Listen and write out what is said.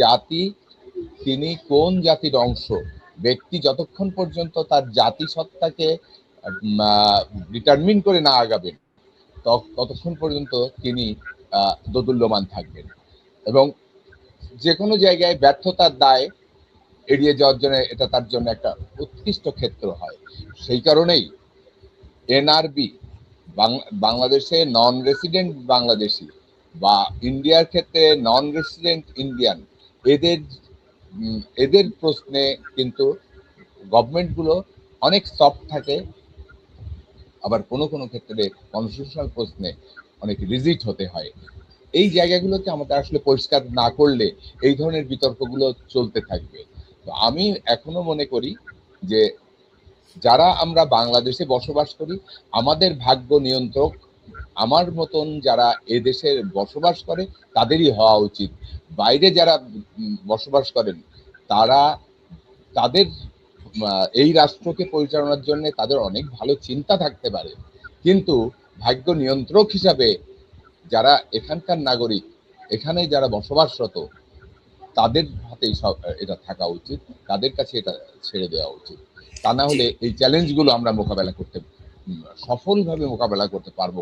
জাতি, তিনি কোন জাতির অংশ, ব্যক্তি যতক্ষণ পর্যন্ত তার জাতিসত্তাকে ডিটারমিন করে না আগাবেন ততক্ষণ পর্যন্ত তিনি দোদুল্যমান থাকবেন এবং যে কোনো জায়গায় ব্যর্থতার দায় এড়িয়ে যাওয়ার জন্য এটা তার জন্য একটা উৎকৃষ্ট ক্ষেত্র হয়। সেই কারণেই এনআরবি, বাংলাদেশে নন রেসিডেন্ট বাংলাদেশি বা ইন্ডিয়ার ক্ষেত্রে নন রেসিডেন্ট ইন্ডিয়ান, এদের এদের প্রশ্নে কিন্তু গভর্নমেন্টগুলো অনেক সফট থাকে, আবার কোনো কোনো ক্ষেত্রে কনস্টিটিউশনাল প্রশ্নে অনেক রিজিড হতে হয়। এই জায়গাগুলোকে আমাদের আসলে পরিষ্কার না করলে এই ধরনের বিতর্কগুলো চলতে থাকবে। তো আমি এখনো মনে করি যে যারা আমরা বাংলাদেশে বসবাস করি, আমাদের ভাগ্য নিয়ন্ত্রক আমার মতন যারা এদেশে বসবাস করে তাদেরই হওয়া উচিত। বাইরে যারা বসবাস করেন তারা তাদের এই রাষ্ট্রকে পরিচালনার জন্য তাদের অনেক ভালো চিন্তা থাকতে পারে, কিন্তু ভাগ্য নিয়ন্ত্রক হিসাবে যারা এখানকার নাগরিক, এখানে যারা বসবাসরত, তাদের হাতেই সব এটা থাকা উচিত, তাদের কাছে এটা ছেড়ে দেওয়া উচিত। তা না হলে এই চ্যালেঞ্জগুলো আমরা সফলভাবে মোকাবেলা করতে পারবো।